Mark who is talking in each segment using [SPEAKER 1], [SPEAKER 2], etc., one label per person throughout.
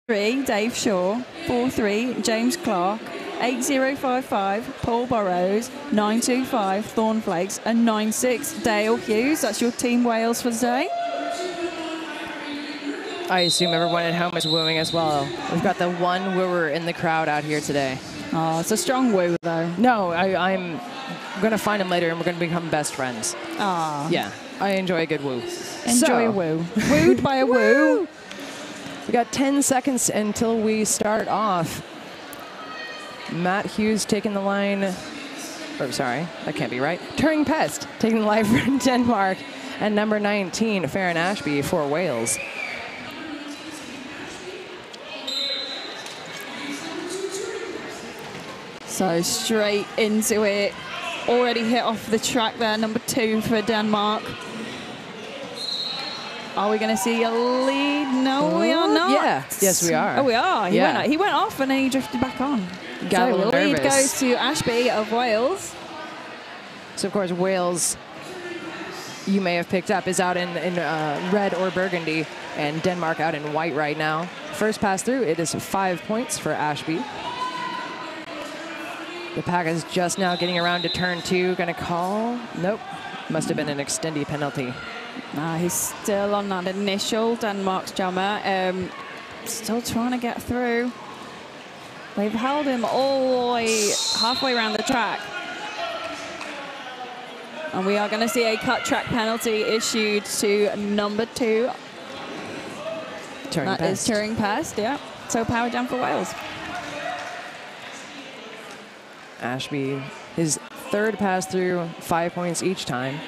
[SPEAKER 1] Dave Shaw. 4-3, James Clark. 8055, Paul Burrows. 925, Thornflakes. And 9-6, Dale Hughes. That's your Team Wales for today.
[SPEAKER 2] I assume everyone at home is wooing as well. We've got the one wooer in the crowd out here today.
[SPEAKER 1] Oh, it's a strong woo, though.
[SPEAKER 2] No, I'm going to find him later, and we're going to become best friends.
[SPEAKER 1] Ah.
[SPEAKER 2] Yeah, I enjoy a good woo.
[SPEAKER 1] Enjoy a woo. Wooed by a woo.
[SPEAKER 2] We got 10 seconds until we start off. Matt Hughes taking the line. Oh, sorry, that can't be right. Turing Pest taking the line for Denmark. And number 19, Farron Ashby for Wales.
[SPEAKER 1] So straight into it. Already hit off the track there, number 2 for Denmark. Are we going to see a lead? No, we are not.
[SPEAKER 2] Yeah, yes, we are.
[SPEAKER 1] Oh, we are. He went off and then he drifted back on.
[SPEAKER 2] Got
[SPEAKER 1] so
[SPEAKER 2] a little
[SPEAKER 1] the lead
[SPEAKER 2] nervous.
[SPEAKER 1] goes to Ashby of Wales.
[SPEAKER 2] So, of course, Wales, you may have picked up, is out in red or burgundy, and Denmark out in white right now. First pass through, it is 5 points for Ashby. The pack is just now getting around to turn 2. Going to call? Nope. Must have been an extended penalty.
[SPEAKER 1] He's still on that initial Denmark's jammer. Still trying to get through. They've held him all the way halfway around the track. And we are going to see a cut track penalty issued to number 2. That is Turing Pest, yeah. So power jam for Wales.
[SPEAKER 2] Ashby, his third pass through, 5 points each time.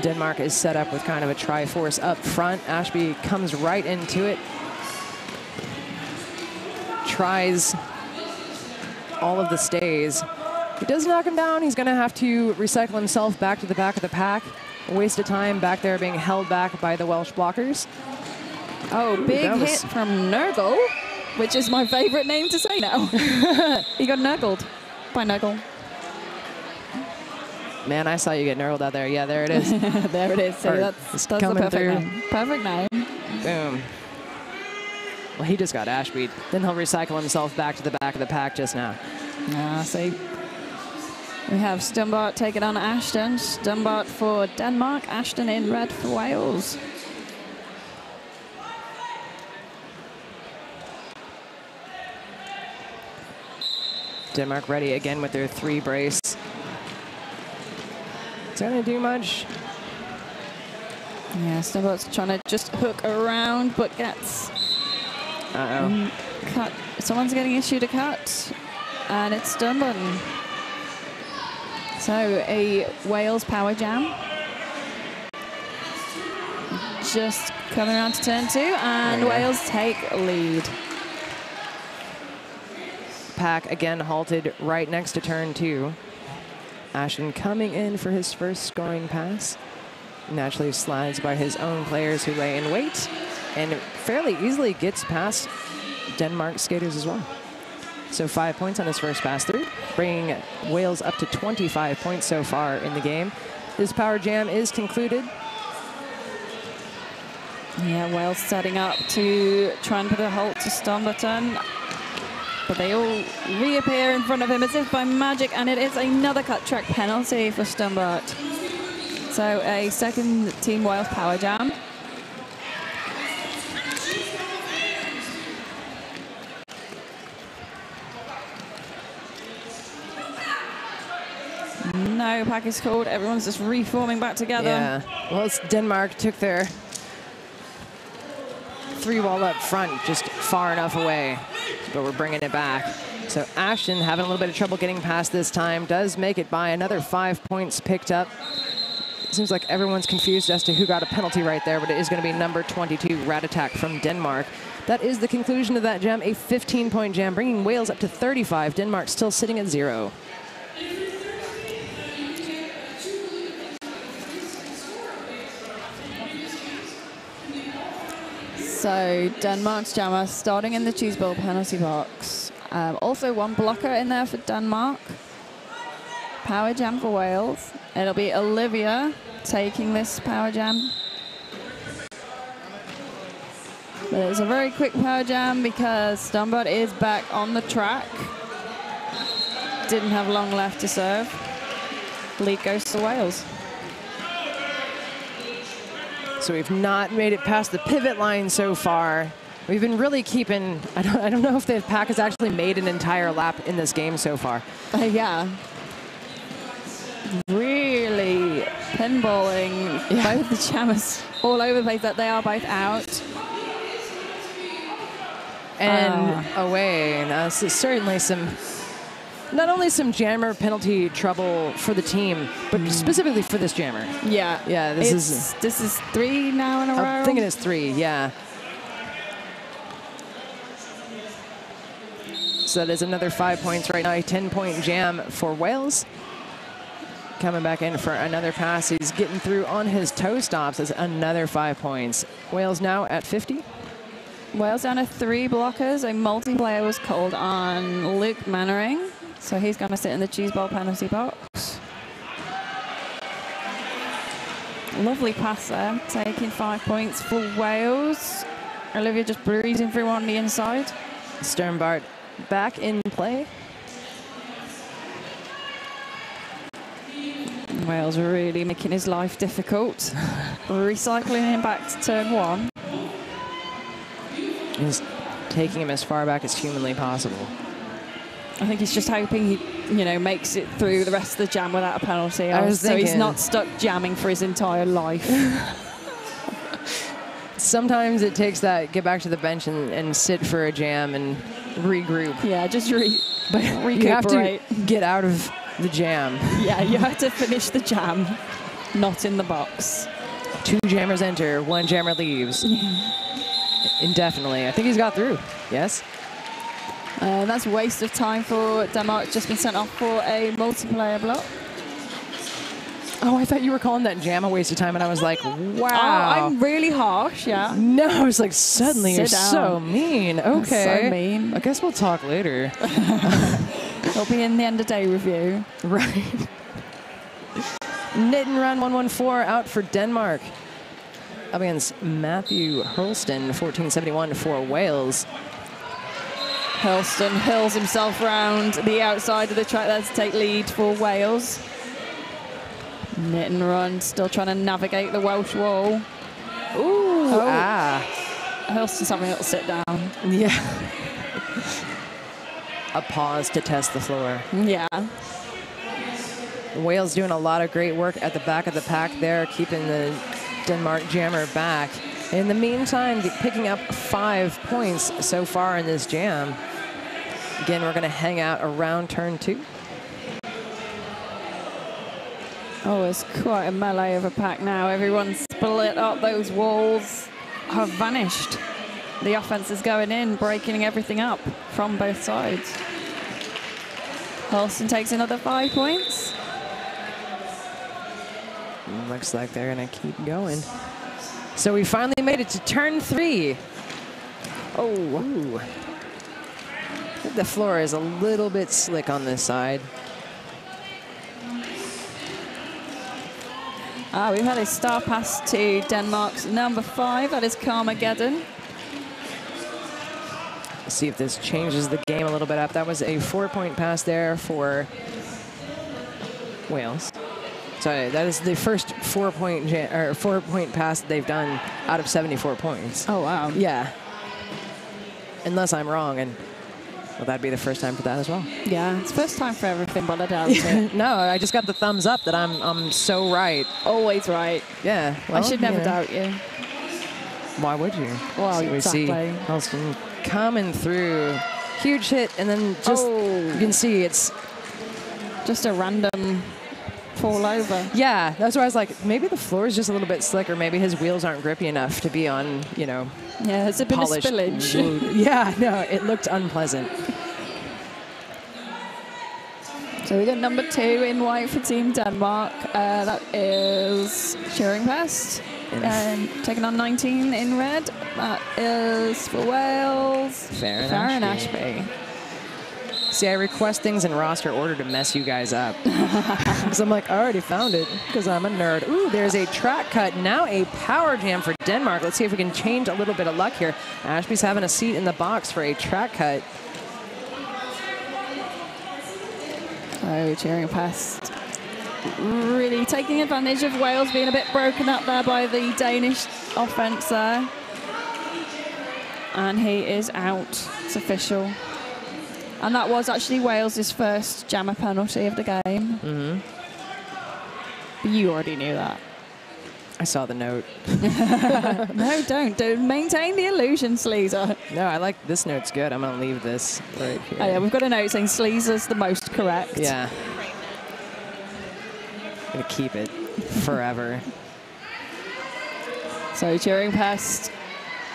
[SPEAKER 2] Denmark is set up with kind of a tri-force up front. Ashby comes right into it. Tries all of the stays. He does knock him down. He's going to have to recycle himself back to the back of the pack. A waste of time back there being held back by the Welsh blockers.
[SPEAKER 1] Oh, big hit from Nurgle, which is my favorite name to say now. He got nurgled by Nurgle.
[SPEAKER 2] Man, I saw you get nurgled out there. Yeah, there it is.
[SPEAKER 1] There it is. So that's the perfect name. Perfect name.
[SPEAKER 2] Boom. Well, he just got Ashby. Then he'll recycle himself back to the back of the pack just now.
[SPEAKER 1] See. We have Stumbart taking on Ashton. Stumbart for Denmark, Ashton in red for Wales.
[SPEAKER 2] Denmark ready again with their 3 brace. Is that going to do much?
[SPEAKER 1] Yeah, Stumbart's trying to just hook around, but gets cut. Someone's getting issued a cut, and it's done button. So a Wales power jam. Just coming around to turn 2, and Wales take lead.
[SPEAKER 2] Pack again halted right next to turn 2. Ashton coming in for his first scoring pass. Naturally slides by his own players who lay in wait, and fairly easily gets past Denmark skaters as well. So 5 points on his first pass through, bringing Wales up to 25 points so far in the game. This power jam is concluded.
[SPEAKER 1] Yeah, Wales setting up to try and put a halt to Stumbarton. But they all reappear in front of him as if by magic, and it is another cut track penalty for Stumbart. So a second Team Wales power jam. No pack is called. Everyone's just reforming back together.
[SPEAKER 2] Yeah, well, Denmark took their 3-wall up front just far enough away, but we're bringing it back. So Ashton having a little bit of trouble getting past this time, does make it by another 5 points picked up. It seems like everyone's confused as to who got a penalty right there, but it is going to be number 22, Rat Attack from Denmark. That is the conclusion of that jam, a 15-point jam, bringing Wales up to 35. Denmark still sitting at 0.
[SPEAKER 1] So Denmark's jammer starting in the cheese ball penalty box. Also one blocker in there for Denmark. Power jam for Wales. It'll be Olivia taking this power jam. But it's a very quick power jam because Stumbot is back on the track. Didn't have long left to serve. Lead goes to Wales.
[SPEAKER 2] So we've not made it past the pivot line so far. We've been really keeping, I don't know if the pack has actually made an entire lap in this game so far.
[SPEAKER 1] Yeah. Really pinballing both the jammers all over the place, that they are both out.
[SPEAKER 2] And away. Now, this is certainly not only some jammer penalty trouble for the team, but specifically for this jammer.
[SPEAKER 1] Yeah.
[SPEAKER 2] Yeah, this is
[SPEAKER 1] 3 now in a row.
[SPEAKER 2] I'm thinking it's 3, yeah. So that is another 5 points right now. A 10-point jam for Wales. Coming back in for another pass. He's getting through on his toe stops. That's another 5 points. Wales now at 50.
[SPEAKER 1] Wales down to 3 blockers. A multiplayer was called on Luke Mannering, so he's going to sit in the cheese ball penalty box. Lovely pass there, taking 5 points for Wales. Olivia just breezing through on the inside.
[SPEAKER 2] Sternbart back in play.
[SPEAKER 1] Wales really making his life difficult. Recycling him back to turn 1.
[SPEAKER 2] He's taking him as far back as humanly possible.
[SPEAKER 1] I think he's just hoping he, makes it through the rest of the jam without a penalty. So he's not stuck jamming for his entire life.
[SPEAKER 2] Sometimes it takes that, get back to the bench and sit for a jam and regroup.
[SPEAKER 1] Yeah, just recuperate.
[SPEAKER 2] You have to get out of the jam.
[SPEAKER 1] Yeah, you have to finish the jam, not in the box.
[SPEAKER 2] 2 jammers enter, 1 jammer leaves. Indefinitely. I think he's got through. Yes?
[SPEAKER 1] That's a waste of time for Denmark. Just been sent off for a multiplayer block.
[SPEAKER 2] Oh, I thought you were calling that jam a waste of time, and I was like, wow.
[SPEAKER 1] Oh, I'm really harsh, yeah.
[SPEAKER 2] No, I was like, suddenly you're so mean. Okay.
[SPEAKER 1] So mean.
[SPEAKER 2] I guess we'll talk later.
[SPEAKER 1] It'll be in the end of day review.
[SPEAKER 2] Right. Knit and run 114 out for Denmark. Up against Matthew Hurlston, 1471 for Wales.
[SPEAKER 1] Hurlston hurls himself around the outside of the track there to take lead for Wales. Knit and run, still trying to navigate the Welsh wall.
[SPEAKER 2] Ooh,
[SPEAKER 1] Hurlston's having a little sit down.
[SPEAKER 2] Yeah. A pause to test the floor.
[SPEAKER 1] Yeah.
[SPEAKER 2] Wales doing a lot of great work at the back of the pack there, keeping the Denmark jammer back. In the meantime, picking up 5 points so far in this jam. Again, we're going to hang out around turn 2.
[SPEAKER 1] Oh, it's quite a melee of a pack now. Everyone's split up. Those walls have vanished. The offense is going in, breaking everything up from both sides. Hurlston takes another 5 points.
[SPEAKER 2] Looks like they're going to keep going. So we finally made it to turn 3. Oh, ooh. I think the floor is a little bit slick on this side.
[SPEAKER 1] We've had a star pass to Denmark's number 5. That is Carmageddon.
[SPEAKER 2] Let's see if this changes the game a little bit up. That was a 4-point pass there for Wales. Sorry, that is the first 4-point pass that they've done out of 74 points.
[SPEAKER 1] Oh, wow.
[SPEAKER 2] Yeah. Unless I'm wrong, and well, that'd be the first time for that as well.
[SPEAKER 1] Yeah, it's first time for everything, but I doubt it.
[SPEAKER 2] No, I just got the thumbs up that I'm so right.
[SPEAKER 1] Always right.
[SPEAKER 2] Yeah. Well,
[SPEAKER 1] I should never doubt you.
[SPEAKER 2] Why would you?
[SPEAKER 1] Well,
[SPEAKER 2] so
[SPEAKER 1] exactly.
[SPEAKER 2] We see Hurlston coming through. Huge hit, and then just, you can see it's
[SPEAKER 1] just a random fall over.
[SPEAKER 2] Yeah, that's why I was like, maybe the floor is just a little bit slick, or maybe his wheels aren't grippy enough to be on,
[SPEAKER 1] Yeah, there's a bit of spillage.
[SPEAKER 2] Yeah, no, it looked unpleasant.
[SPEAKER 1] So we got number 2 in white for Team Denmark. That is Shearingpest. And taking on 19 in red. That is for Wales.
[SPEAKER 2] Farron Ashby. See, I request things in roster order to mess you guys up. Because I'm like, I already found it because I'm a nerd. Ooh, there's a track cut. Now a power jam for Denmark. Let's see if we can change a little bit of luck here. Ashby's having a seat in the box for a track cut.
[SPEAKER 1] So cheering past. Really taking advantage of Wales being a bit broken up there by the Danish offense there. And he is out. It's official. And that was actually Wales' first jammer penalty of the game.
[SPEAKER 2] Mm-hmm.
[SPEAKER 1] But you already knew that.
[SPEAKER 2] I saw the note.
[SPEAKER 1] No, don't. Maintain the illusion, Sleazer.
[SPEAKER 2] No, I like this note's good. I'm going to leave this right here.
[SPEAKER 1] Oh, yeah, we've got a note saying Sleazer's the most correct.
[SPEAKER 2] Yeah. I'm going to keep it forever.
[SPEAKER 1] So cheering past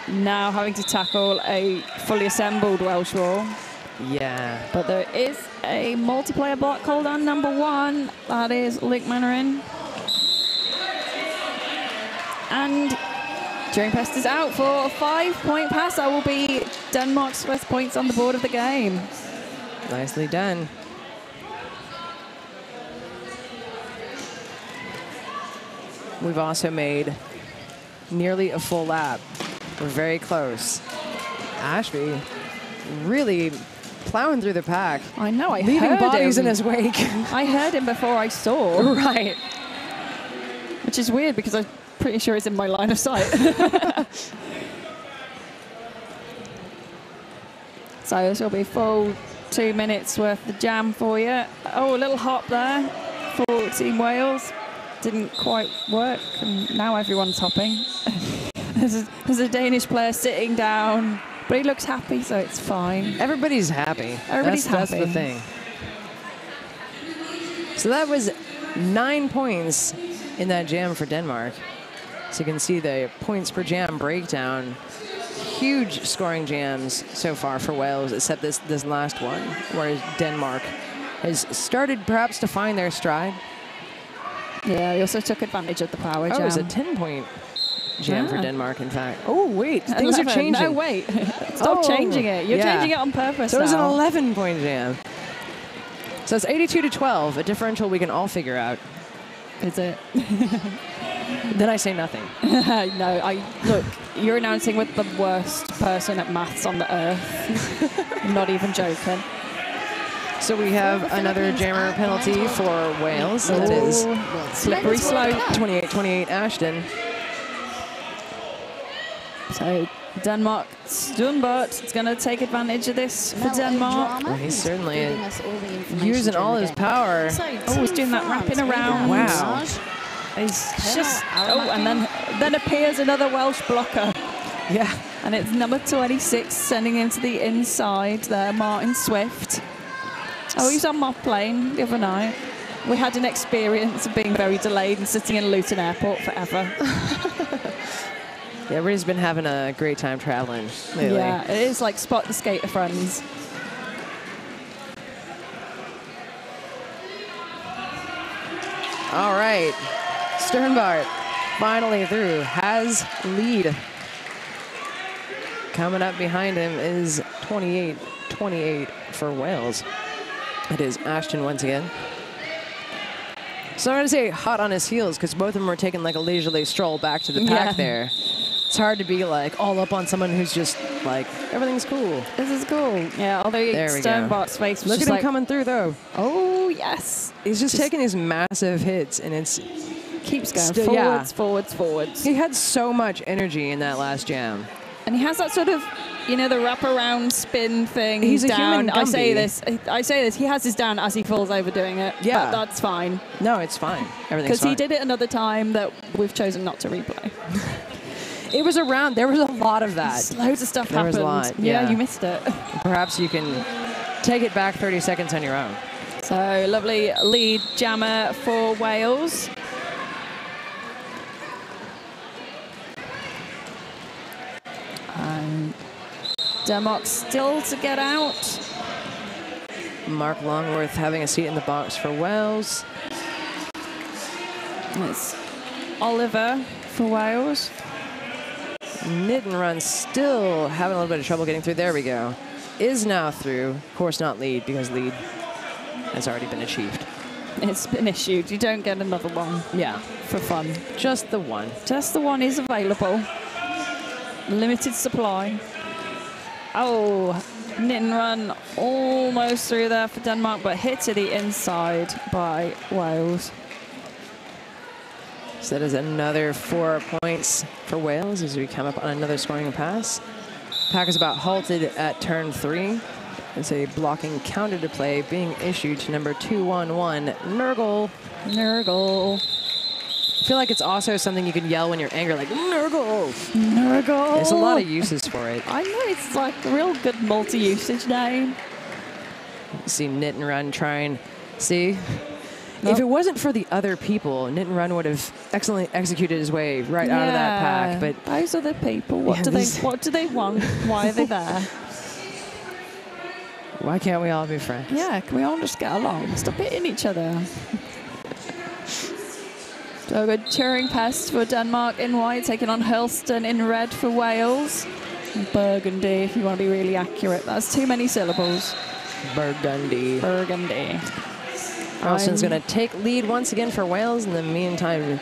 [SPEAKER 1] now having to tackle a fully assembled Welsh wall.
[SPEAKER 2] Yeah.
[SPEAKER 1] But there is a multiplayer block called on number 1. That is Luke Mannering. And Cheering Pest is out for a 5-point pass. That will be Denmark's first points on the board of the game.
[SPEAKER 2] Nicely done. We've also made nearly a full lap. We're very close. Ashby really plowing through the pack.
[SPEAKER 1] I know, I
[SPEAKER 2] leaving
[SPEAKER 1] heard
[SPEAKER 2] bodies
[SPEAKER 1] him.
[SPEAKER 2] in his wake.
[SPEAKER 1] I heard him before I saw.
[SPEAKER 2] Right.
[SPEAKER 1] Which is weird because I'm pretty sure he's in my line of sight. So this will be full 2 minutes worth of jam for you. Oh, a little hop there for Team Wales. Didn't quite work, and now everyone's hopping. There's a Danish player sitting down, but he looks happy, so it's fine.
[SPEAKER 2] Everybody's happy.
[SPEAKER 1] Everybody's happy.
[SPEAKER 2] That's the thing. So that was 9 points in that jam for Denmark. So you can see the points per jam breakdown. Huge scoring jams so far for Wales, except this last one, whereas Denmark has started perhaps to find their stride.
[SPEAKER 1] Yeah, he also took advantage of the power jam.
[SPEAKER 2] Oh, it was a 10-point jam for Denmark, in fact. Oh, wait,
[SPEAKER 1] 11.
[SPEAKER 2] things are changing.
[SPEAKER 1] No, wait. Stop changing it. You're changing it on purpose
[SPEAKER 2] So it was an
[SPEAKER 1] now.
[SPEAKER 2] 11-point jam. So it's 82-12, a differential we can all figure out.
[SPEAKER 1] Is it?
[SPEAKER 2] Then I say nothing.
[SPEAKER 1] No, look, you're announcing with the worst person at maths on the earth. I'm not even joking.
[SPEAKER 2] So we have another jammer penalty for Wales. That is
[SPEAKER 1] slippery slope.
[SPEAKER 2] 28-28 Ashton.
[SPEAKER 1] So Denmark's done, but it's going to take advantage of this for Denmark.
[SPEAKER 2] Well, he's certainly using all his power.
[SPEAKER 1] Oh, he's doing that wrapping around.
[SPEAKER 2] Wow.
[SPEAKER 1] He's just, and then appears another Welsh blocker.
[SPEAKER 2] Yeah.
[SPEAKER 1] And it's number 26 sending him to the inside there, Martin Swift. Oh, he was on my plane the other night. We had an experience of being very delayed and sitting in Luton Airport forever.
[SPEAKER 2] Yeah, everybody's been having a great time traveling lately.
[SPEAKER 1] Yeah, it is like Spot the Skater Friends.
[SPEAKER 2] All right. Sternbart finally through, has lead. Coming up behind him is 28-28 for Wales. It is Ashton once again. So I'm going to say hot on his heels because both of them were taking like a leisurely stroll back to the pack there. It's hard to be like all up on someone who's just like, everything's cool.
[SPEAKER 1] This is cool. Yeah, although Sternbart's face was
[SPEAKER 2] Look
[SPEAKER 1] just
[SPEAKER 2] at him
[SPEAKER 1] like,
[SPEAKER 2] coming through though.
[SPEAKER 1] Oh, yes.
[SPEAKER 2] He's just taking these massive hits and it's
[SPEAKER 1] keeps going forwards.
[SPEAKER 2] He had so much energy in that last jam.
[SPEAKER 1] And he has that sort of, you know, the wraparound spin thing.
[SPEAKER 2] He's
[SPEAKER 1] down.
[SPEAKER 2] a human Gumby.
[SPEAKER 1] I say this. He has his down as he falls over doing it.
[SPEAKER 2] Yeah.
[SPEAKER 1] But that's fine.
[SPEAKER 2] No, it's fine. Everything's fine.
[SPEAKER 1] Because he did it another time that we've chosen not to replay.
[SPEAKER 2] It was around. There was a lot of that.
[SPEAKER 1] Loads of stuff
[SPEAKER 2] there
[SPEAKER 1] happened.
[SPEAKER 2] Was a lot.
[SPEAKER 1] Yeah, you missed it.
[SPEAKER 2] Perhaps you can take it back 30 seconds on your own.
[SPEAKER 1] So lovely lead jammer for Wales. Denmark still to get out.
[SPEAKER 2] Mark Longworth having a seat in the box for Wales.
[SPEAKER 1] It's Oliver for Wales.
[SPEAKER 2] Knit and Run still having a little bit of trouble getting through. There we go. is now through. Of course, not lead, because lead has already been achieved.
[SPEAKER 1] It's been issued. You don't get another one.
[SPEAKER 2] Yeah.
[SPEAKER 1] For fun.
[SPEAKER 2] Just the one.
[SPEAKER 1] Just the one is available. Limited supply. Oh, knit and run almost through there for Denmark, but hit to the inside by Wales.
[SPEAKER 2] So that is another 4 points for Wales as we come up on another scoring pass. Pack is about halted at turn 3. It's a blocking counter to play being issued to number 211, Nurgle.
[SPEAKER 1] Nurgle.
[SPEAKER 2] I feel like it's also something you can yell when you're angry, like, Nurgle!
[SPEAKER 1] Nurgle!
[SPEAKER 2] There's a lot of uses for it.
[SPEAKER 1] I know, it's like a real good multi-usage name.
[SPEAKER 2] See Knit and Run trying. See?
[SPEAKER 1] Nope.
[SPEAKER 2] If it wasn't for the other people, Knit and Run would have excellently executed his way right out of that pack. But
[SPEAKER 1] those are the people. What do they want? Why are they there?
[SPEAKER 2] Why can't we all be friends?
[SPEAKER 1] Yeah, can we all just get along? Stop hitting each other. So a good Turing Pest for Denmark in white, taking on Hurlston in red for Wales. Burgundy, if you want to be really accurate. That's too many syllables.
[SPEAKER 2] Burgundy.
[SPEAKER 1] Burgundy.
[SPEAKER 2] Hurlston's going to take lead once again for Wales. In the meantime,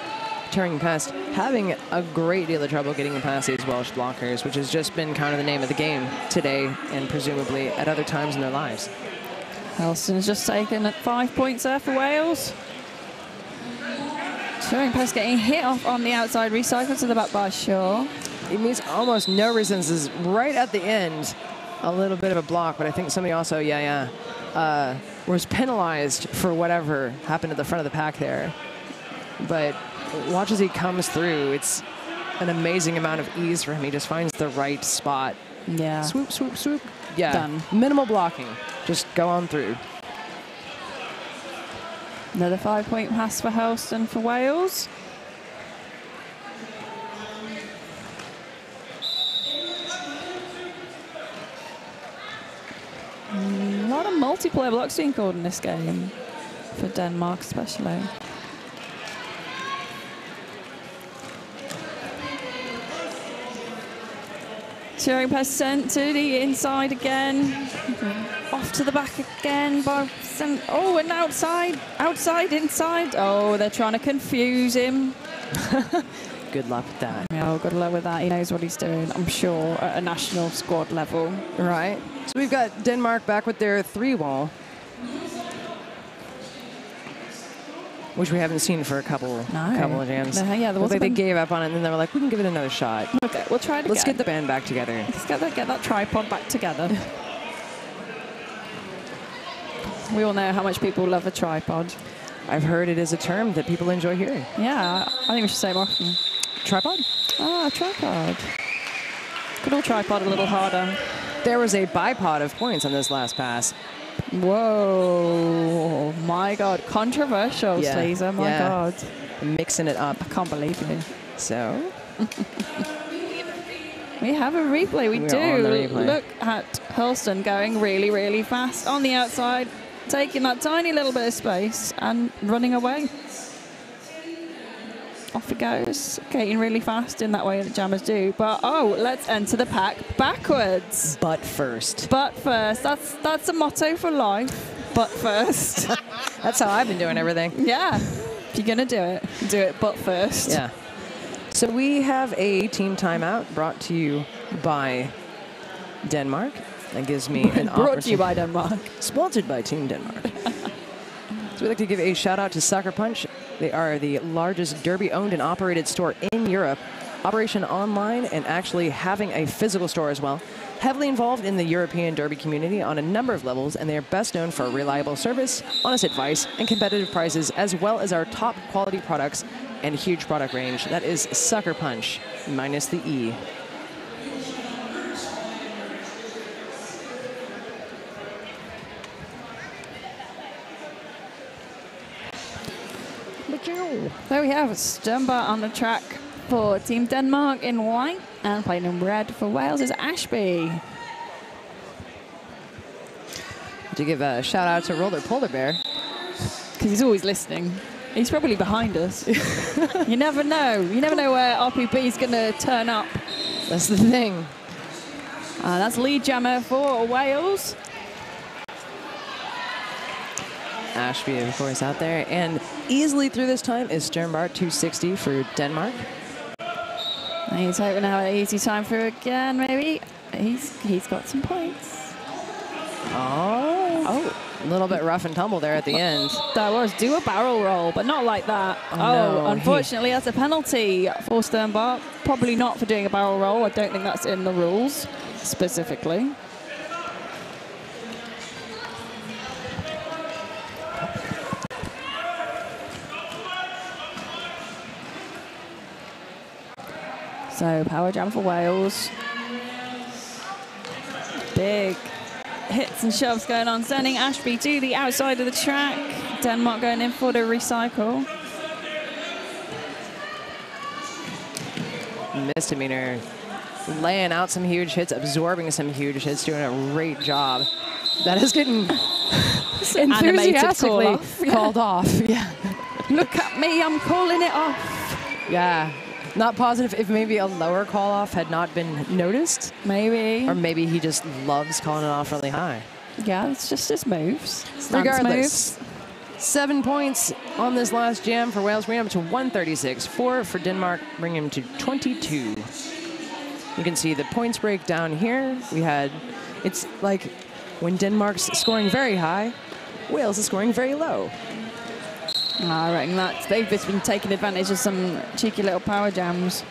[SPEAKER 2] Turing Pest having a great deal of trouble getting past these Welsh blockers, which has just been kind of the name of the game today and presumably at other times in their lives.
[SPEAKER 1] Hurlston's just taken 5 points there for Wales. Turing Pest getting hit off on the outside, recycled to the back by Shaw.
[SPEAKER 2] He meets almost no resistance right at the end. A little bit of a block, but I think somebody also, was penalized for whatever happened at the front of the pack there. But watch as he comes through. It's an amazing amount of ease for him. He just finds the right spot.
[SPEAKER 1] Yeah.
[SPEAKER 2] Swoop, swoop, swoop. Yeah.
[SPEAKER 1] Done.
[SPEAKER 2] Minimal blocking. Just go on through.
[SPEAKER 1] Another 5-point pass for Hurlston for Wales. A lot of multiplayer blocks being called in this game, for Denmark especially. Turing Pest sent to the inside again. Off to the back again by oh, and outside, inside. Oh, they're trying to confuse him.
[SPEAKER 2] Good luck with that.
[SPEAKER 1] Oh, good luck with that. He knows what he's doing, I'm sure, at a national squad level.
[SPEAKER 2] Right. So we've got Denmark back with their 3-wall, which we haven't seen for a couple of jams.
[SPEAKER 1] Yeah, there was
[SPEAKER 2] they gave up on it, and then they were like, we can give it another shot.
[SPEAKER 1] Okay, we'll try it again.
[SPEAKER 2] Let's get the band back together.
[SPEAKER 1] Let's get that tripod back together. We all know how much people love a tripod.
[SPEAKER 2] I've heard it is a term that people enjoy hearing.
[SPEAKER 1] Yeah, I think we should say more often.
[SPEAKER 2] Tripod?
[SPEAKER 1] Ah, tripod. Good old tripod, a little harder.
[SPEAKER 2] There was a bipod of points on this last pass.
[SPEAKER 1] Whoa, my God. Controversial,
[SPEAKER 2] yeah.
[SPEAKER 1] Sleazer, my God.
[SPEAKER 2] Mixing it up.
[SPEAKER 1] I can't believe you.
[SPEAKER 2] So?
[SPEAKER 1] We have a replay, we
[SPEAKER 2] are
[SPEAKER 1] do.
[SPEAKER 2] on the replay.
[SPEAKER 1] Look at Hurlston going really, really fast on the outside, taking that tiny little bit of space and running away. Off he goes, getting really fast in that way that jammers do. But, oh, let's enter the pack backwards.
[SPEAKER 2] But first.
[SPEAKER 1] But first. That's a motto for life. But first.
[SPEAKER 2] That's how I've been doing everything.
[SPEAKER 1] Yeah. If you're going to do it but first.
[SPEAKER 2] Yeah. So we have a team timeout brought to you by Denmark. That gives me an opportunity.
[SPEAKER 1] Brought to you by Denmark.
[SPEAKER 2] Sponsored by Team Denmark. So we'd like to give a shout out to Sucker Punch. They are the largest Derby owned and operated store in Europe. Operation online and actually having a physical store as well. Heavily involved in the European Derby community on a number of levels, and they are best known for reliable service, honest advice, and competitive prices, as well as our top quality products and huge product range. That is Sucker Punch, minus the E.
[SPEAKER 1] There we have Stumba on the track for Team Denmark in white, and playing in red for Wales is Ashby.
[SPEAKER 2] To give a shout out to Roller Polar Bear.
[SPEAKER 1] Because he's always listening. He's probably behind us. You never know. You never know where RPB is going to turn up.
[SPEAKER 2] That's the thing.
[SPEAKER 1] That's lead jammer for Wales.
[SPEAKER 2] Ashby, of course, out there. And easily through this time is Sternbart, 260 for Denmark.
[SPEAKER 1] He's hoping to have an easy time through again, maybe. He's got some points.
[SPEAKER 2] Oh, a little bit rough and tumble there at the end.
[SPEAKER 1] That was do a barrel roll, but not like that.
[SPEAKER 2] No,
[SPEAKER 1] unfortunately, that's a penalty for Sternbart. Probably not for doing a barrel roll. I don't think that's in the rules specifically. So power jam for Wales. Big hits and shoves going on, sending Ashby to the outside of the track. Denmark going in for the recycle.
[SPEAKER 2] Misdemeanor laying out some huge hits, absorbing some huge hits, doing a great job. That is getting enthusiastically called off. Yeah.
[SPEAKER 1] Look at me, I'm calling it off.
[SPEAKER 2] Yeah. Not positive if maybe a lower call-off had not been noticed.
[SPEAKER 1] Maybe.
[SPEAKER 2] Or maybe he just loves calling it off really high.
[SPEAKER 1] Yeah, it's just his moves.
[SPEAKER 2] Regardless, 7 points on this last jam for Wales. Bring him to 136. 4 for Denmark, bring him to 22. You can see the points break down here. It's like when Denmark's scoring very high, Wales is scoring very low.
[SPEAKER 1] I reckon that they've just been taking advantage of some cheeky little power jams.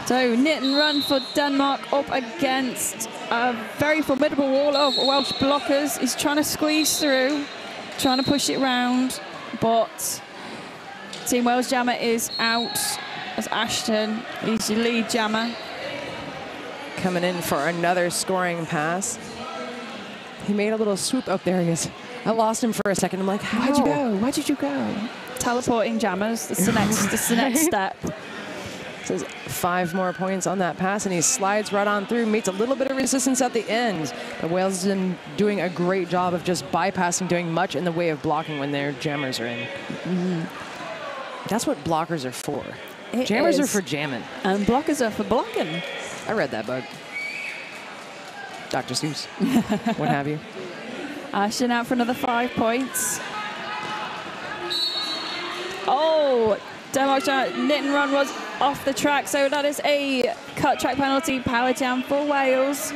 [SPEAKER 1] So knit and run for Denmark up against a very formidable wall of Welsh blockers. He's trying to squeeze through, trying to push it round, but Team Wales jammer is out as Ashton. He's your lead jammer.
[SPEAKER 2] Coming in for another scoring pass. He made a little swoop up there. He is. I lost him for a second. I'm like,
[SPEAKER 1] where'd you go? Where did you go? Teleporting jammers. That's the next step.
[SPEAKER 2] Says 5 more points on that pass, and he slides right on through, meets a little bit of resistance at the end. But Wales has been doing a great job of just bypassing, doing much in the way of blocking when their jammers are in. That's what blockers are for. Jammers are for jamming.
[SPEAKER 1] And blockers are for blocking.
[SPEAKER 2] I read that book. Dr. Seuss. What have you.
[SPEAKER 1] Ashton out for another 5 points. Oh, Denmark's knit and run was off the track, so that is a cut track penalty, power jam for Wales.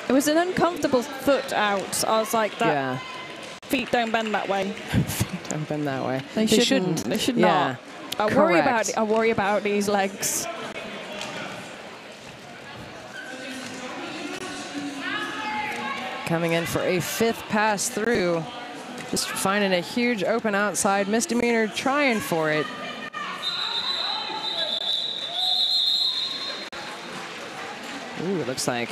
[SPEAKER 1] It was an uncomfortable foot out. I was like, that feet don't bend that way.
[SPEAKER 2] Feet don't bend that way.
[SPEAKER 1] They shouldn't. They should not. I worry about these legs.
[SPEAKER 2] Coming in for a 5th pass through. Just finding a huge open outside. Misdemeanor trying for it. Ooh, it looks like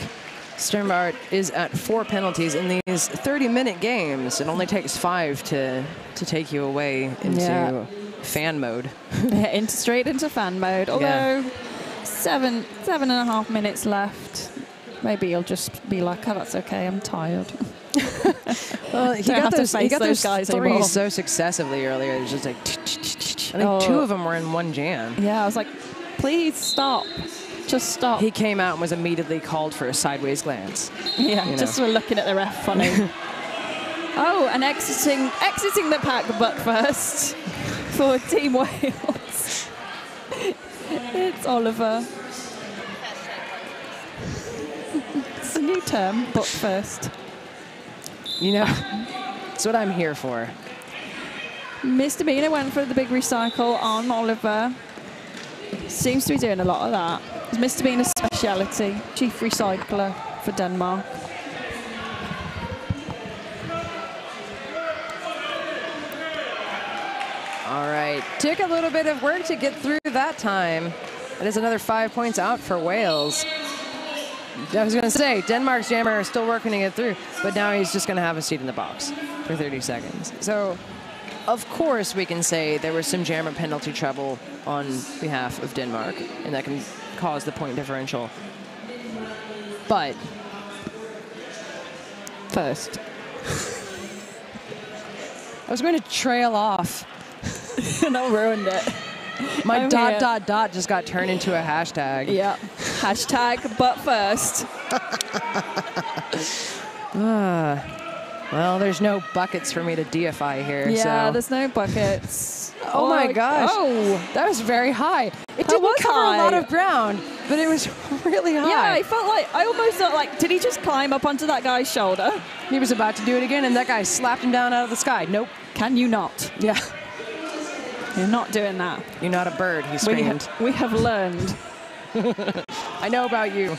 [SPEAKER 2] Sternbart is at 4 penalties in these 30-minute games. It only takes 5 to take you away into fan mode.
[SPEAKER 1] Straight into fan mode. Although 7.5 minutes left. Maybe he'll just be like, oh, that's okay, I'm tired.
[SPEAKER 2] Well, he got those
[SPEAKER 1] guys
[SPEAKER 2] 3
[SPEAKER 1] anymore.
[SPEAKER 2] so successively earlier. It was just like, I think 2 of them were in one jam.
[SPEAKER 1] Yeah, I was like, please stop. Just stop.
[SPEAKER 2] He came out and was immediately called for a sideways glance.
[SPEAKER 1] Yeah, just for looking at the ref funny. Oh, and exiting the pack butt first for Team Wales. It's Oliver. It's a new term, butt first.
[SPEAKER 2] You know, that's what I'm here for.
[SPEAKER 1] Misdemeanor went for the big recycle on Oliver. Seems to be doing a lot of that. It's Misdemeanor's speciality, chief recycler for Denmark.
[SPEAKER 2] All right, took a little bit of work to get through that time. That is another 5 points out for Wales. I was going to say, Denmark's jammer is still working to get through, but now he's just going to have a seat in the box for 30 seconds. So, of course, we can say there was some jammer penalty trouble on behalf of Denmark, and that can cause the point differential. But
[SPEAKER 1] first,
[SPEAKER 2] I was going to trail off.
[SPEAKER 1] and I ruined it.
[SPEAKER 2] My
[SPEAKER 1] I'm
[SPEAKER 2] dot,
[SPEAKER 1] here.
[SPEAKER 2] dot, dot just got turned into a hashtag.
[SPEAKER 1] Yeah. Hashtag butt first.
[SPEAKER 2] Well, there's no buckets for me to deify here.
[SPEAKER 1] Yeah,
[SPEAKER 2] so.
[SPEAKER 1] there's no buckets.
[SPEAKER 2] Oh my gosh.
[SPEAKER 1] Oh.
[SPEAKER 2] That was very high. It didn't
[SPEAKER 1] was
[SPEAKER 2] cover a lot
[SPEAKER 1] high.
[SPEAKER 2] of ground, but it was really high.
[SPEAKER 1] Yeah, I almost felt like, did he just climb up onto that guy's shoulder?
[SPEAKER 2] He was about to do it again, and that guy slapped him down out of the sky. Nope.
[SPEAKER 1] Can you not?
[SPEAKER 2] Yeah.
[SPEAKER 1] You're not doing that.
[SPEAKER 2] You're not a bird, he screamed.
[SPEAKER 1] We have learned.
[SPEAKER 2] I know about you.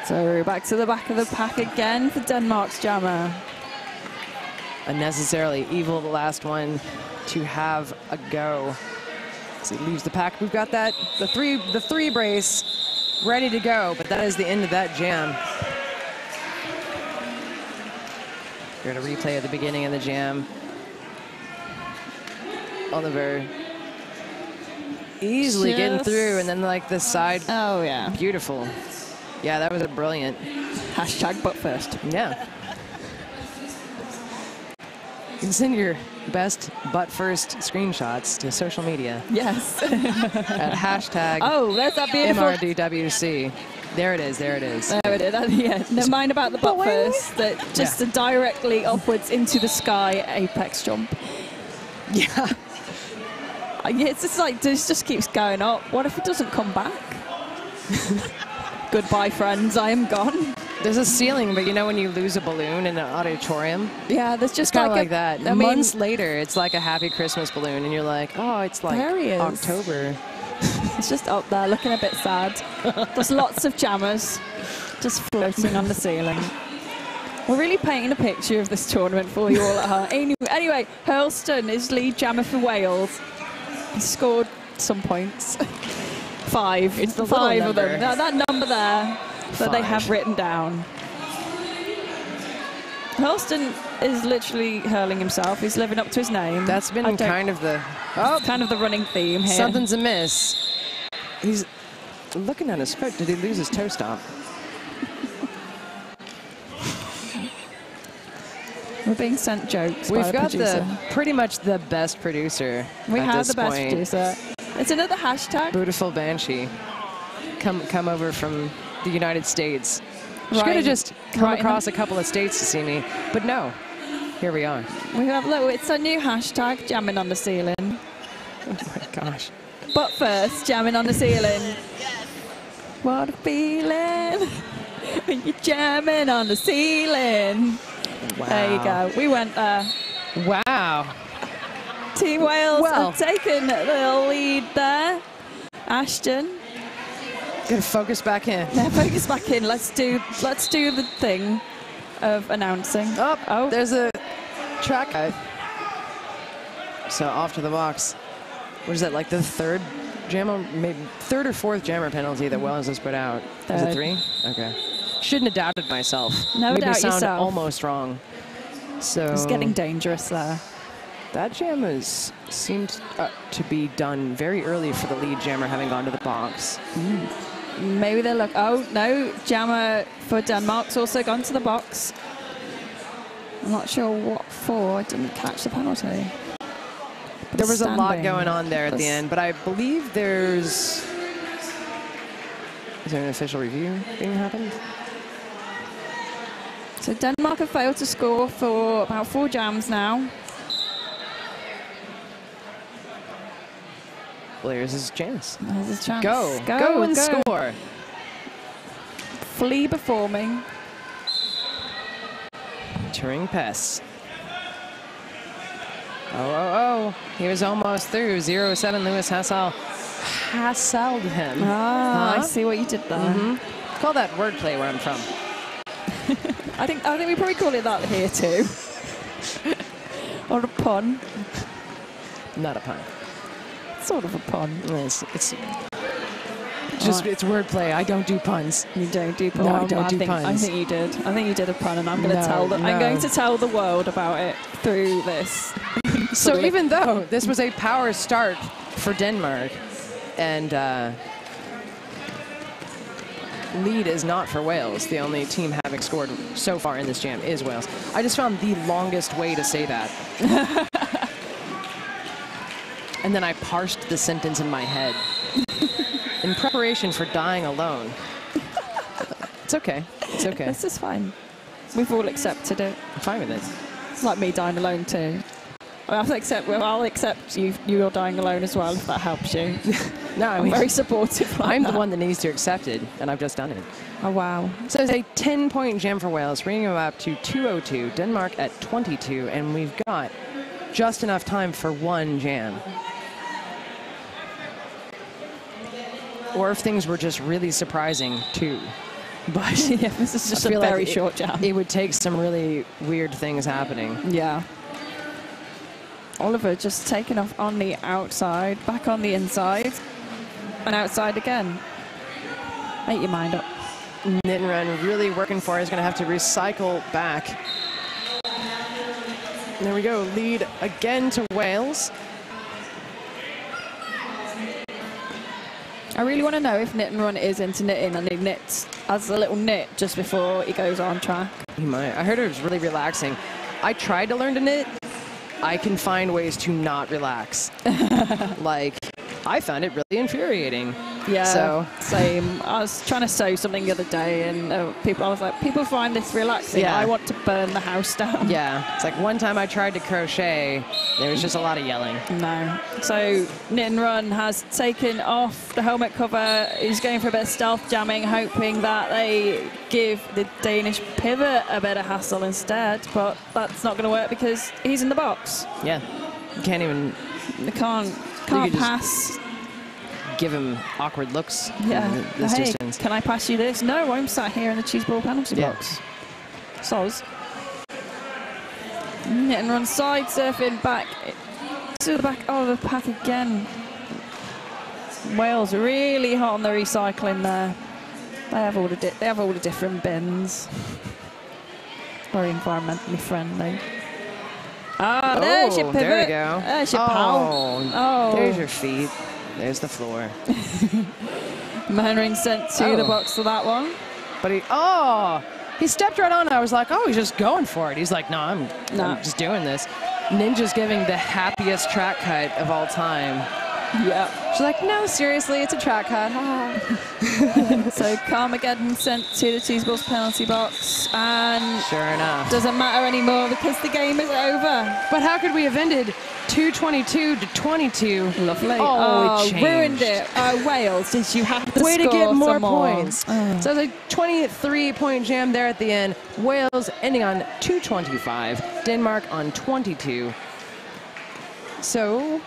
[SPEAKER 1] So back to the back of the pack again for Denmark's jammer.
[SPEAKER 2] Unnecessarily evil, the last one to have a go. As he leaves the pack, we've got that, the three brace ready to go, but that is the end of that jam. We're going to replay at the beginning of the jam. Oliver easily getting through, and then like the side.
[SPEAKER 1] Oh yeah.
[SPEAKER 2] Beautiful. Yeah, that was a brilliant.
[SPEAKER 1] Hashtag butt first.
[SPEAKER 2] Yeah. You can send your best butt first screenshots to social media
[SPEAKER 1] Yes.
[SPEAKER 2] at hashtag
[SPEAKER 1] Oh, there's that beautiful.
[SPEAKER 2] MRDWC. There it is. There it is.
[SPEAKER 1] There it is. Yeah. Never mind about the butt
[SPEAKER 2] Boing.
[SPEAKER 1] first. That just a directly upwards into the sky apex jump.
[SPEAKER 2] Yeah.
[SPEAKER 1] Yeah, it's just like this just keeps going up. What if it doesn't come back? Goodbye, friends. I am gone.
[SPEAKER 2] There's a ceiling, but you know when you lose a balloon in an auditorium?
[SPEAKER 1] Yeah, there's just
[SPEAKER 2] Kind of
[SPEAKER 1] like
[SPEAKER 2] like that.
[SPEAKER 1] I mean,
[SPEAKER 2] Months later, it's like a happy Christmas balloon, and you're like, oh, it's like
[SPEAKER 1] There he is.
[SPEAKER 2] October.
[SPEAKER 1] it's just up there looking a bit sad. There's lots of jammers just floating on the ceiling. We're really painting a picture of this tournament for you all at home. Anyway, Hurlstone is lead jammer for Wales. He scored some points. 5.
[SPEAKER 2] It's the
[SPEAKER 1] 5
[SPEAKER 2] little
[SPEAKER 1] of them.
[SPEAKER 2] number.
[SPEAKER 1] That number there that they
[SPEAKER 2] 5.
[SPEAKER 1] have written down. Hurlstone is literally hurling himself. He's living up to his name.
[SPEAKER 2] That's been kind of the
[SPEAKER 1] running theme here.
[SPEAKER 2] something's amiss. He's looking at his foot. Did he lose his toe stop?
[SPEAKER 1] We're being sent jokes by
[SPEAKER 2] We've
[SPEAKER 1] the
[SPEAKER 2] got
[SPEAKER 1] producer.
[SPEAKER 2] pretty much the best producer.
[SPEAKER 1] We
[SPEAKER 2] at
[SPEAKER 1] have
[SPEAKER 2] this
[SPEAKER 1] the best
[SPEAKER 2] point.
[SPEAKER 1] producer. It's another hashtag.
[SPEAKER 2] Beautiful Banshee. Come over from the United States. She could
[SPEAKER 1] Right.
[SPEAKER 2] have just come
[SPEAKER 1] Right in
[SPEAKER 2] across
[SPEAKER 1] the-
[SPEAKER 2] a couple of states to see me, but no. Here we are.
[SPEAKER 1] We have look. It's a new hashtag, jamming on the ceiling.
[SPEAKER 2] Oh my gosh.
[SPEAKER 1] But first, jamming on the ceiling. What a feeling when you're jamming on the ceiling.
[SPEAKER 2] Wow.
[SPEAKER 1] There you go. We went there.
[SPEAKER 2] Wow.
[SPEAKER 1] Team Wales
[SPEAKER 2] Well.
[SPEAKER 1] have taken the lead there. Ashton,
[SPEAKER 2] Gonna focus back in.
[SPEAKER 1] now focus back in. Let's do the thing of announcing.
[SPEAKER 2] Oh, there's a track cut. So off to the box. What is that, like the third jammer, maybe third or fourth jammer penalty that Wales has put out? Is it
[SPEAKER 1] Third.
[SPEAKER 2] 3? Okay. Shouldn't have doubted myself.
[SPEAKER 1] Never
[SPEAKER 2] Made me
[SPEAKER 1] doubt
[SPEAKER 2] sound
[SPEAKER 1] yourself.
[SPEAKER 2] almost wrong. So
[SPEAKER 1] It's getting dangerous there.
[SPEAKER 2] that jam seemed to be done very early for the lead jammer having gone to the box.
[SPEAKER 1] Maybe they look. Oh no, jammer for Denmark's also gone to the box. I'm not sure what for. I didn't catch the penalty. But
[SPEAKER 2] There was a lot
[SPEAKER 1] standing.
[SPEAKER 2] going on there at the
[SPEAKER 1] That's-
[SPEAKER 2] end, but I believe there's... Is there an official review being happened?
[SPEAKER 1] So Denmark have failed to score for about 4 jams now.
[SPEAKER 2] Well, here's his chance.
[SPEAKER 1] There's his chance.
[SPEAKER 2] Go and score.
[SPEAKER 1] Flea performing.
[SPEAKER 2] Turing Pests. Oh. He was almost through. 0-7 Lewis hassled him.
[SPEAKER 1] Ah,
[SPEAKER 2] Huh?
[SPEAKER 1] I see what you did there.
[SPEAKER 2] Call that wordplay where I'm from.
[SPEAKER 1] I think we probably call it that here too. Or a pun.
[SPEAKER 2] Not a pun.
[SPEAKER 1] Sort of a pun.
[SPEAKER 2] It's just it's wordplay. I don't do puns.
[SPEAKER 1] You don't do puns.
[SPEAKER 2] No, I don't do
[SPEAKER 1] I
[SPEAKER 2] puns.
[SPEAKER 1] think you did. I think you did a pun, and I'm going to
[SPEAKER 2] No,
[SPEAKER 1] tell them. I'm
[SPEAKER 2] no.
[SPEAKER 1] going to tell the world about it through this.
[SPEAKER 2] So even though this was a power start for Denmark, and lead is not for Wales, the only team having scored so far in this jam is Wales. I just found the longest way to say that. and then I parsed the sentence in my head in preparation for dying alone. It's okay. It's okay.
[SPEAKER 1] This is fine. We've all accepted it.
[SPEAKER 2] I'm fine with it.
[SPEAKER 1] It's like me dying alone too. I'll accept you're dying alone as well, if that helps you.
[SPEAKER 2] No, I
[SPEAKER 1] I'm
[SPEAKER 2] mean,
[SPEAKER 1] very supportive.
[SPEAKER 2] I'm the one that needs to accept it, and I've just done it.
[SPEAKER 1] Oh, wow.
[SPEAKER 2] So it's a 10-point jam for Wales, bringing them up to 202. Denmark at 22, and we've got just enough time for one jam. Or if things were just really surprising, two. But
[SPEAKER 1] Yeah, this is just a very short jam.
[SPEAKER 2] It would take some really weird things happening.
[SPEAKER 1] Yeah. Oliver just taking off on the outside, back on the inside, and outside again. Make your mind up.
[SPEAKER 2] Knit and run really working for it. He's going to have to recycle back. There we go. Lead again to Wales.
[SPEAKER 1] I really want to know if Knit and Run is into knitting and he knits as a little knit just before he goes on track.
[SPEAKER 2] He might. I heard it was really relaxing. I tried to learn to knit. I can find ways to not relax. Like, I found it really infuriating.
[SPEAKER 1] Yeah,
[SPEAKER 2] so
[SPEAKER 1] same. I was trying to sew something the other day, and I was like, people find this relaxing.
[SPEAKER 2] Yeah.
[SPEAKER 1] I want to burn the house down.
[SPEAKER 2] Yeah, it's like one time I tried to crochet, there was just a lot of yelling.
[SPEAKER 1] No. So Knit and Run has taken off the helmet cover. He's going for a bit of stealth jamming, hoping that they give the Danish pivot a bit of hassle instead, but that's not going to work because he's in the box.
[SPEAKER 2] Yeah, you can't even...
[SPEAKER 1] They can't pass.
[SPEAKER 2] Give him awkward looks.
[SPEAKER 1] Yeah.
[SPEAKER 2] This
[SPEAKER 1] Hey,
[SPEAKER 2] distance.
[SPEAKER 1] can I pass you this? No, I'm sat here in the cheese ball penalty box. Soz. Knit and Run side surfing back to the back of the pack again. Wales really hot on the recycling there. They have all the different bins. Very environmentally friendly. Ah, there's your pivot.
[SPEAKER 2] There we go.
[SPEAKER 1] There's your pal. Oh,
[SPEAKER 2] There's your feet. There's the floor.
[SPEAKER 1] Manring sent to the box for that one.
[SPEAKER 2] But he stepped right on it. I was like, oh, he's just going for it. He's like, no, I'm just doing this. Ninja's giving the happiest track cut of all time.
[SPEAKER 1] Yeah.
[SPEAKER 2] She's like, no, seriously, it's a track cut.
[SPEAKER 1] So Carmageddon sent to the cheese balls penalty box, and
[SPEAKER 2] sure enough,
[SPEAKER 1] doesn't matter anymore because the game is over.
[SPEAKER 2] But how could we have ended 222 to 22?
[SPEAKER 1] Lovely.
[SPEAKER 2] Oh, it
[SPEAKER 1] ruined it. Wales, did you have to
[SPEAKER 2] way to
[SPEAKER 1] score
[SPEAKER 2] get more
[SPEAKER 1] some more
[SPEAKER 2] points? So it's a 23-point jam there at the end. Wales ending on 225. Denmark on 22. So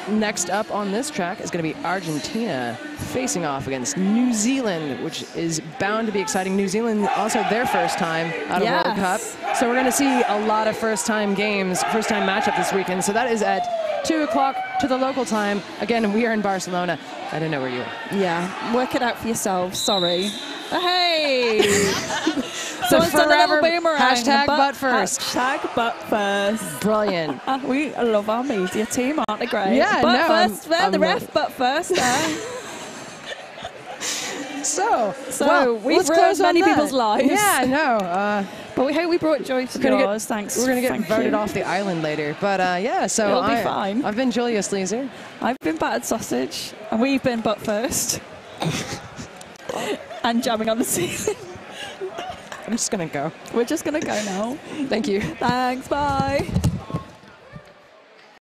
[SPEAKER 2] next up on this track is going to be Argentina facing off against New Zealand, which is bound to be exciting. New Zealand also their first time out of World Cup. So we're going to see a lot of first-time games, first-time matchup this weekend. So that is at 2 o'clock to the local time. Again, we are in Barcelona. I don't know where you are.
[SPEAKER 1] Yeah, work it out for yourselves. Sorry. Hey!
[SPEAKER 2] So forever hashtag butt first.
[SPEAKER 1] Hashtag butt first.
[SPEAKER 2] Brilliant.
[SPEAKER 1] We love our media team, aren't they great?
[SPEAKER 2] Yeah,
[SPEAKER 1] butt
[SPEAKER 2] no,
[SPEAKER 1] first there, the ref, butt first there.
[SPEAKER 2] So
[SPEAKER 1] well, we've ruined many people's lives.
[SPEAKER 2] Yeah, no.
[SPEAKER 1] But we hope we brought joy to yours. Thanks.
[SPEAKER 2] We're going to get voted off the island later. But yeah, so
[SPEAKER 1] it'll be fine.
[SPEAKER 2] I've been Julia Sleazer.
[SPEAKER 1] I've been Battered Sausage. And we've been butt first. And jamming on the ceiling.
[SPEAKER 2] I'm just going to go.
[SPEAKER 1] We're just going to go now.
[SPEAKER 2] Thank you.
[SPEAKER 1] Thanks. Bye.